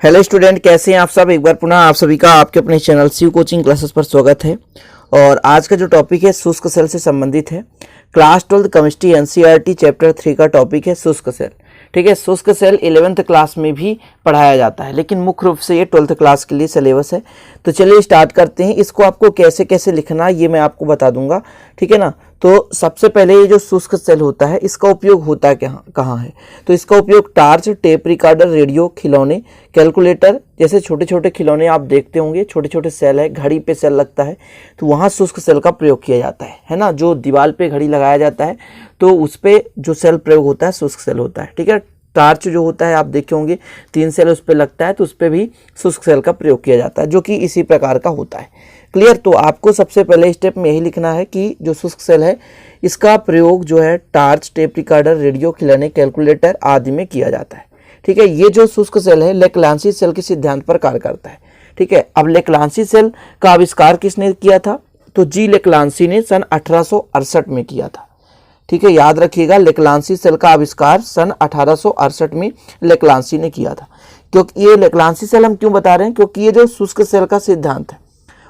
Hello student, कैसे हैं आप सब। एक बार पुनः आप सभी का आपके अपने चैनल शिव कोचिंग क्लासेस पर स्वागत है। और आज का जो टॉपिक है शुष्क सेल से संबंधित है। क्लास 12 केमिस्ट्री एनसीईआरटी चैप्टर 3 का टॉपिक है शुष्क सेल। ठीक है, शुष्क सेल 11th क्लास में भी पढ़ाया जाता है, लेकिन मुख्य रूप से ये 12th क्लास के लिए सिलेबस है। तो चलिए स्टार्ट करते हैं। इसको आपको कैसे कैसे लिखना है ये मैं आपको बता दूंगा, ठीक है ना। तो सबसे पहले ये जो शुष्क सेल होता है इसका उपयोग होता है कहाँ है। तो इसका उपयोग टार्च, टेप रिकॉर्डर, रेडियो, खिलौने, कैलकुलेटर जैसे छोटे छोटे खिलौने आप देखते होंगे, छोटे छोटे सेल है, घड़ी पे सेल लगता है तो वहाँ शुष्क सेल का प्रयोग किया जाता है ना। जो दीवार पे घड़ी लगाया जाता है तो उस पर जो सेल प्रयोग होता है शुष्क सेल होता है, ठीक है। टार्च जो होता है आप देखे होंगे 3 सेल उस पर लगता है तो उस पर भी शुष्क सेल का प्रयोग किया जाता है, जो कि इसी प्रकार का होता है। क्लियर। तो आपको सबसे पहले स्टेप में यही लिखना है कि जो शुष्क सेल है इसका प्रयोग जो है टार्च, टेप रिकॉर्डर, रेडियो, खिलौने, कैलकुलेटर आदि में किया जाता है, ठीक है। ये जो शुष्क सेल है लेक्लांसी सेल के सिद्धांत पर कार्य करता है, ठीक है। अब लेक्लांसी सेल का आविष्कार किसने किया था? तो जी लेक्लांसी ने सन 1868 में किया था, ठीक है। याद रखिएगा, लेक्लांसी सेल का आविष्कार सन 1868 में लेक्लांसी ने किया था। क्योंकि ये लेक्लांसी सेल हम क्यों बता रहे हैं? क्योंकि ये जो शुष्क सेल का सिद्धांत है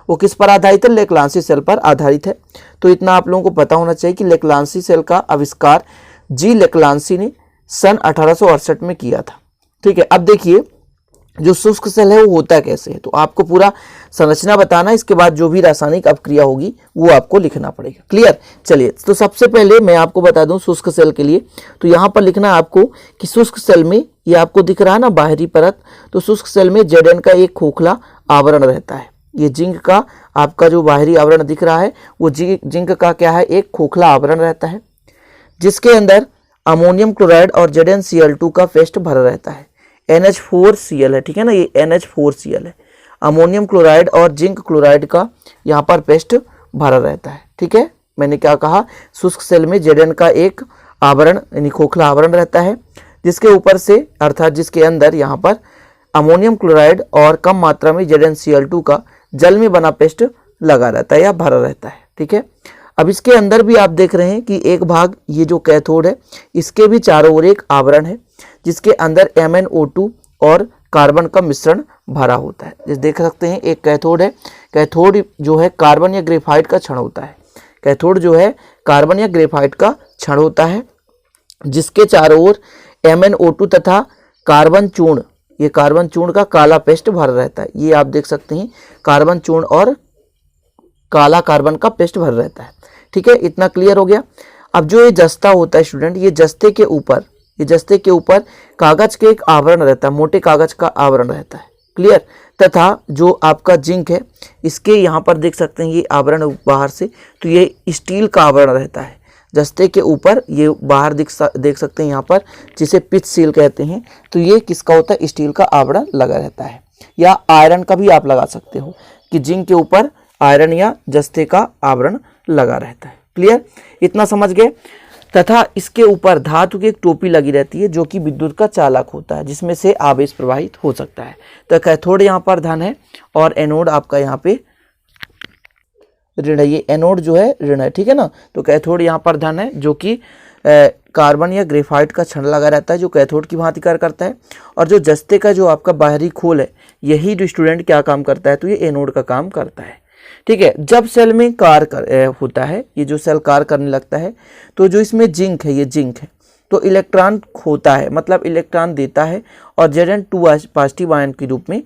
वो किस पर आधारित है? लेक्लांसी सेल पर आधारित है। तो इतना आप लोगों को पता होना चाहिए कि लेक्लांसी सेल का आविष्कार जी लेक्लांसी ने सन 1868 में किया था, ठीक है। अब देखिए जो शुष्क सेल है वो होता कैसे है, तो आपको पूरा संरचना बताना, इसके बाद जो भी रासायनिक अपक्रिया होगी वो आपको लिखना पड़ेगा। क्लियर। चलिए, तो सबसे पहले मैं आपको बता दूं शुष्क सेल के लिए, तो यहाँ पर लिखना है आपको कि शुष्क सेल में, ये आपको दिख रहा है ना बाहरी परत, तो शुष्क सेल में Zn का एक खोखला आवरण रहता है। ये जिंक का आपका जो बाहरी आवरण दिख रहा है वो जिंक का क्या है? एक खोखला आवरण रहता है, जिसके अंदर अमोनियम क्लोराइड और ZnCl2 का पेस्ट भरा रहता है। NH4Cl है, ठीक है ना, ये NH4Cl है। अमोनियम क्लोराइड और जिंक क्लोराइड का यहाँ पर पेस्ट भरा रहता है, ठीक है। मैंने क्या कहा? शुष्क सेल में Zn का एक आवरण यानी खोखला आवरण रहता है, जिसके ऊपर से अर्थात जिसके अंदर यहाँ पर अमोनियम क्लोराइड और कम मात्रा में ZnCl2 का जल में बना पेस्ट लगा रहता है या भरा रहता है, ठीक है। अब इसके अंदर भी आप देख रहे हैं कि एक भाग ये जो कैथोड है इसके भी चारों ओर एक आवरण है, जिसके अंदर MnO2 और कार्बन का मिश्रण भरा होता है। जैसे देख सकते हैं एक कैथोड है, कैथोड जो है कार्बन या ग्रेफाइट का क्षण होता है। कैथोड जो है कार्बन या ग्रेफाइट का क्षण होता है, जिसके चारों ओर MnO2 तथा कार्बन चूर्ण, ये कार्बन चूर्ण का काला पेस्ट भरा रहता है। ये आप देख सकते हैं कार्बन चूर्ण और काला कार्बन का पेस्ट भर रहता है, ठीक है। इतना क्लियर हो गया। अब जो ये जस्ता होता है स्टूडेंट, ये जस्ते के ऊपर कागज के एक आवरण रहता है, मोटे कागज का आवरण रहता है। क्लियर। तथा जो आपका जिंक है इसके यहाँ पर देख सकते हैं ये आवरण बाहर से, तो ये स्टील का आवरण रहता है जस्ते के ऊपर। ये बाहर देख सकते हैं यहाँ पर, जिसे पिच सील कहते हैं। तो ये किसका होता है? स्टील का आवरण लगा रहता है, या आयरन का भी आप लगा सकते हो कि जिंक के ऊपर आयरन या जस्ते का आवरण लगा रहता है। क्लियर। इतना समझ गए। तथा इसके ऊपर धातु की एक टोपी लगी रहती है जो कि विद्युत का चालक होता है, जिसमें से आवेश प्रवाहित हो सकता है। तो कैथोड यहाँ पर धन है और एनोड आपका यहाँ पे ऋण है। ये एनोड जो है ऋण है, ठीक है ना। तो कैथोड यहाँ पर धन है जो कि कार्बन या ग्रेफाइट का क्षण लगा रहता है, जो कैथोड की भांति कार्य करता है। और जो जस्ते का जो आपका बाहरी खोल है, यही जो स्टूडेंट क्या काम करता है? तो ये एनोड का काम करता है, ठीक है। जब सेल में कार्य होता है, ये जो सेल कार्य करने लगता है, तो जो इसमें जिंक है, ये जिंक है, तो इलेक्ट्रॉन खोता है, मतलब इलेक्ट्रॉन देता है और Zn2 पॉजिटिव आयन के रूप में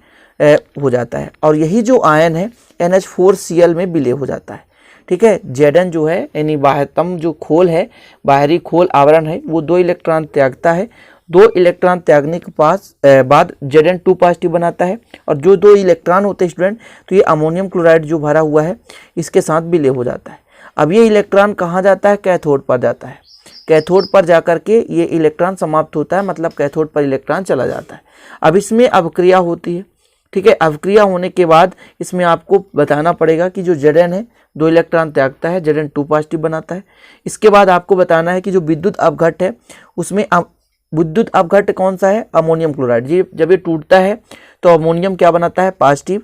हो जाता है। और यही जो आयन है NH4Cl में विलय हो जाता है, ठीक है। Zn जो है यानी बाह्यतम जो खोल है, बाहरी खोल आवरण है, वो 2 इलेक्ट्रॉन त्यागता है। 2 इलेक्ट्रॉन त्यागने के बाद Zn2 पॉजिटिव बनाता है, और जो 2 इलेक्ट्रॉन होते हैं स्टूडेंट, तो ये अमोनियम क्लोराइड जो भरा हुआ है इसके साथ विलय हो जाता है। अब ये इलेक्ट्रॉन कहाँ जाता है? कैथोड पर जाता है। कैथोड पर जाकर के ये इलेक्ट्रॉन समाप्त होता है, मतलब कैथोड पर इलेक्ट्रॉन चला जाता है। अब इसमें अवक्रिया होती है, ठीक है। अवक्रिया होने के बाद इसमें आपको बताना पड़ेगा कि जो Zn है 2 इलेक्ट्रॉन त्यागता है, Zn2 पॉजिटिव बनाता है। इसके बाद आपको बताना है कि जो विद्युत अपघट्ट है उसमें विद्युत अपघट्ट कौन सा है? Ammonium chloride. जी जब ये टूटता है तो अमोनियम क्या बनाता है? पॉजिटिव,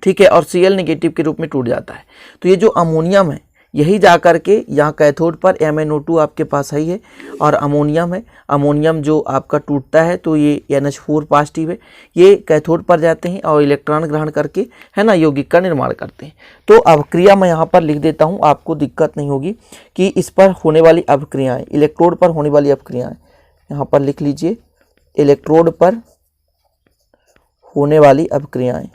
ठीक है, और Cl नेगेटिव के रूप में टूट जाता है। तो ये जो अमोनियम है यही जा कर के यहाँ कैथोड पर MnO2 आपके पास ही है और अमोनियम है। अमोनियम जो आपका टूटता है तो ये NH4 पॉजिटिव है, ये कैथोड पर जाते हैं और इलेक्ट्रॉन ग्रहण करके है ना यौगिक का निर्माण करते हैं। तो अभिक्रिया मैं यहाँ पर लिख देता हूँ, आपको दिक्कत नहीं होगी कि इस पर होने वाली अभिक्रियाएँ, इलेक्ट्रोड पर होने वाली अभिक्रियाएँ यहाँ पर लिख लीजिए। इलेक्ट्रोड पर होने वाली अभिक्रियाएँ,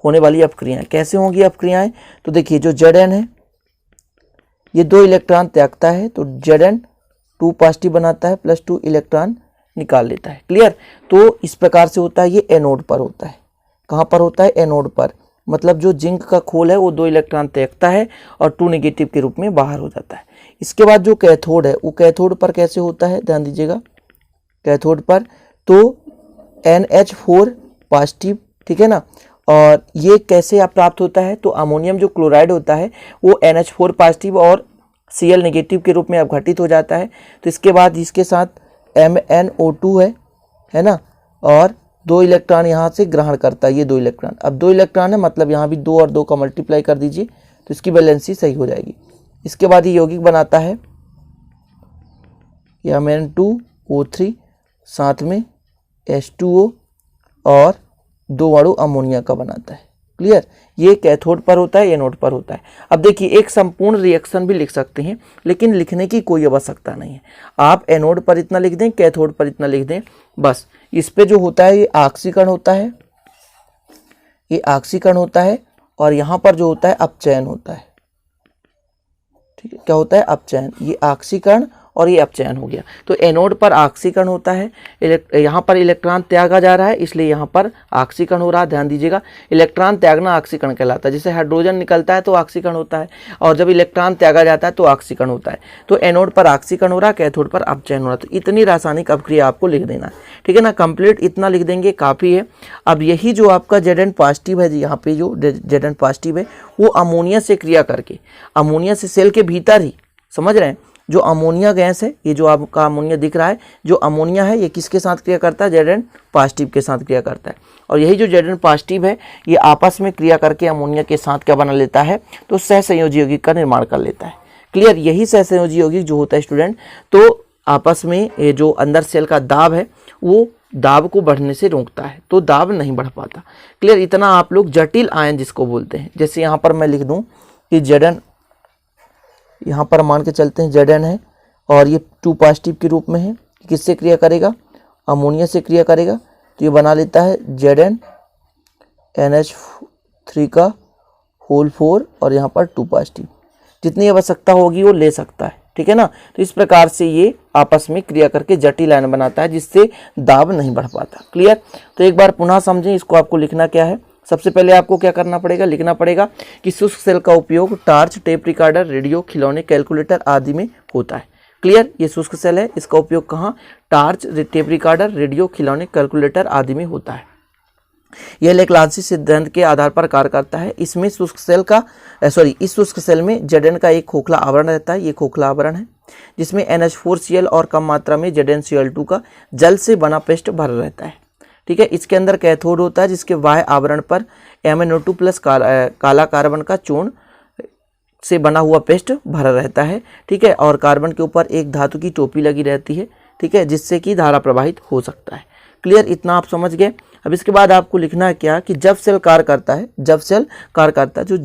होने वाली अपक्रियाएं कैसे होंगी अपक्रियाएं? तो देखिए जो Zn है ये 2 इलेक्ट्रॉन त्यागता है तो Zn 2 पॉजिटिव बनाता है, +2 इलेक्ट्रॉन निकाल लेता है। क्लियर? तो इस प्रकार से होता है, ये एनोड पर होता है। कहाँ पर होता है? एनोड पर। मतलब जो जिंक का खोल है वो 2 इलेक्ट्रॉन त्यागता है और 2 नेगेटिव के रूप में बाहर हो जाता है। इसके बाद जो कैथोड है वो कैथोड पर कैसे होता है, ध्यान दीजिएगा। कैथोड पर तो NH4 पॉजिटिव, ठीक है ना। और ये कैसे आप प्राप्त होता है? तो अमोनियम जो क्लोराइड होता है वो NH4 पॉजिटिव और Cl नेगेटिव के रूप में अपघटित हो जाता है। तो इसके बाद इसके साथ MnO2 है ना, और 2 इलेक्ट्रॉन यहाँ से ग्रहण करता है, ये 2 इलेक्ट्रॉन। अब 2 इलेक्ट्रॉन है मतलब यहाँ भी 2 और 2 का मल्टीप्लाई कर दीजिए तो इसकी वैलेंसी सही हो जाएगी। इसके बाद ये यौगिक बनाता है Mn2O3, साथ में H2O और 2 अणु अमोनिया का बनाता है। क्लियर? ये कैथोड पर होता है, एनोड पर होता है। अब देखिए एक संपूर्ण रिएक्शन भी लिख सकते हैं, लेकिन लिखने की कोई आवश्यकता नहीं है। आप एनोड पर इतना लिख दें, कैथोड पर इतना लिख दें, बस। इस पे जो होता है ये ऑक्सीकरण होता है, ये ऑक्सीकरण होता है, और यहाँ पर जो होता है अपचयन होता है। ठीक है, क्या होता है? अपचयन। ये ऑक्सीकरण और ये अपचयन हो गया। तो एनोड पर ऑक्सीकरण होता है, यहाँ पर इलेक्ट्रॉन त्यागा जा रहा है इसलिए यहाँ पर ऑक्सीकरण हो रहा है। ध्यान दीजिएगा, इलेक्ट्रॉन त्यागना ऑक्सीकरण कहलाता है। जैसे हाइड्रोजन निकलता है तो ऑक्सीकरण होता है, और जब इलेक्ट्रॉन त्यागा जाता है तो ऑक्सीकरण होता है। तो एनोड पर ऑक्सीकरण हो रहा है, कैथोड पर अपचयन हो रहा है। तो इतनी रासायनिक अभिक्रिया आपको लिख देना है, ठीक है ना। कंप्लीट इतना लिख देंगे काफ़ी है। अब यही जो आपका Zn पॉजिटिव है, यहाँ पे जो Zn पॉजिटिव है वो अमोनिया से क्रिया करके, अमोनिया से सेल के भीतर ही, समझ रहे हैं, जो अमोनिया गैस है, ये जो आपका अमोनिया दिख रहा है, जो अमोनिया है ये किसके साथ क्रिया करता है? Zn पॉजिटिव के साथ क्रिया करता है। और यही जो Zn पॉजिटिव है ये आपस में क्रिया करके अमोनिया के साथ क्या बना लेता है? तो सहसंयोजी यौगिक का निर्माण कर लेता है। क्लियर? यही सहसंयोजी यौगिक जो होता है स्टूडेंट, तो आपस में ये जो अंदर सेल का दाब है वो दाब को बढ़ने से रोकता है, तो दाब नहीं बढ़ पाता। क्लियर? इतना आप लोग जटिल आयन जिसको बोलते हैं, जैसे यहाँ पर मैं लिख दूँ कि Zn, यहाँ पर मान के चलते हैं Zn है और ये 2 पॉजिटिव के रूप में है, किससे क्रिया करेगा? अमोनिया से क्रिया करेगा। तो ये बना लेता है Zn NH3 का होल 4 और यहाँ पर 2 पॉजिटिव। जितनी आवश्यकता होगी वो ले सकता है, ठीक है ना। तो इस प्रकार से ये आपस में क्रिया करके जटिल आयन बनाता है जिससे दाब नहीं बढ़ पाता। क्लियर? तो एक बार पुनः समझें, इसको आपको लिखना क्या है। सबसे पहले आपको क्या करना पड़ेगा? लिखना पड़ेगा कि शुष्क सेल का उपयोग टार्च, टेप रिकॉर्डर, रेडियो, खिलौने, कैलकुलेटर आदि में होता है। क्लियर? ये शुष्क सेल है, इसका उपयोग कहाँ? टार्च, टेप रिकॉर्डर, रेडियो, खिलौने, कैलकुलेटर आदि में होता है। यह लेक्लांसी सिद्धांत के आधार पर कार्य करता है। इसमें शुष्क सेल का इस शुष्क सेल में Zn का एक खोखला आवरण रहता है, ये खोखला आवरण है जिसमें NH4Cl और कम मात्रा में ZnCl2 का जल से बना पेस्ट भरा रहता है। ठीक है, इसके अंदर कैथोड होता है जिसके बाह्य आवरण पर MnO2 प्लस काला कार्बन का चूर्ण से बना हुआ पेस्ट भरा रहता है। ठीक है, और कार्बन के ऊपर एक धातु की टोपी लगी रहती है, ठीक है, जिससे कि धारा प्रवाहित हो सकता है। क्लियर? इतना आप समझ गए। अब इसके बाद आपको लिखना है क्या कि जब सेल कार्य करता है, जब सेल कार्य करता है, जो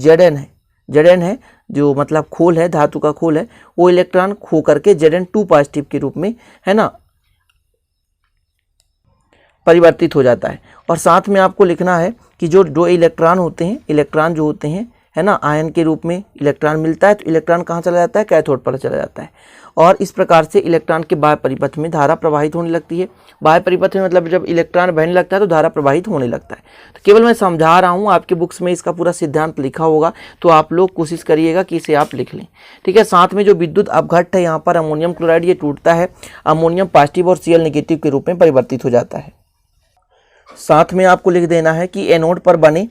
Zn है जो मतलब खोल है, धातु का खोल है, वो इलेक्ट्रॉन खो करके Zn2 पॉजिटिव के रूप में है ना परिवर्तित हो जाता है। और साथ में आपको लिखना है कि जो 2 इलेक्ट्रॉन होते हैं, इलेक्ट्रॉन जो होते हैं है ना आयन के रूप में इलेक्ट्रॉन मिलता है तो इलेक्ट्रॉन कहाँ चला जाता है? कैथोड पर चला जाता है। और इस प्रकार से इलेक्ट्रॉन के बाह्य परिपथ में धारा प्रवाहित होने लगती है। बाह्य परिपथ में मतलब जब इलेक्ट्रॉन बहने लगता है तो धारा प्रवाहित होने लगता है। तो केवल मैं समझा रहा हूँ, आपके बुक्स में इसका पूरा सिद्धांत लिखा होगा, तो आप लोग कोशिश करिएगा कि इसे आप लिख लें। ठीक है, साथ में जो विद्युत अपघट्ट है यहाँ पर अमोनियम क्लोराइड, ये टूटता है, अमोनियम पॉजिटिव और Cl नेगेटिव के रूप में परिवर्तित हो जाता है। साथ में आपको लिख देना है कि एनोड पर बने,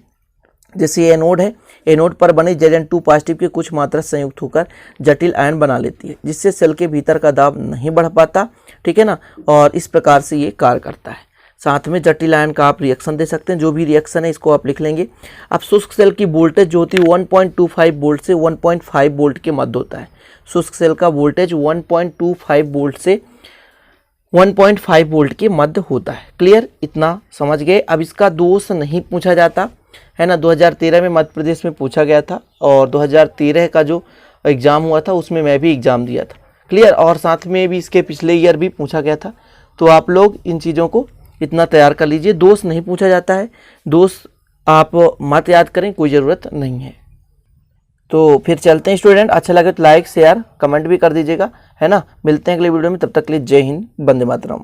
जैसे एनोड है, एनोड पर बने Zn2 पॉजिटिव के कुछ मात्रा संयुक्त होकर जटिल आयन बना लेती है, जिससे सेल के भीतर का दाब नहीं बढ़ पाता। ठीक है ना, और इस प्रकार से ये कार्य करता है। साथ में जटिल आयन का आप रिएक्शन दे सकते हैं। जो भी रिएक्शन है इसको आप लिख लेंगे। अब शुष्क सेल की वोल्टेज जो होती है 1.25 वोल्ट से 1.5 वोल्ट के मध्य होता है। शुष्क सेल का वोल्टेज 1.25 वोल्ट से 1.5 वोल्ट के मध्य होता है। क्लियर, इतना समझ गए। अब इसका दोष नहीं पूछा जाता है ना। 2013 में मध्य प्रदेश में पूछा गया था और 2013 का जो एग्ज़ाम हुआ था उसमें मैं भी एग्ज़ाम दिया था। क्लियर, और साथ में भी इसके पिछले ईयर भी पूछा गया था। तो आप लोग इन चीज़ों को इतना तैयार कर लीजिए। दोष नहीं पूछा जाता है, दोष आप मत याद करें, कोई ज़रूरत नहीं है। तो फिर चलते हैं स्टूडेंट। अच्छा लगे तो लाइक शेयर कमेंट भी कर दीजिएगा, है ना। मिलते हैं अगले वीडियो में, तब तक के लिए जय हिंद, वंदे मातरम।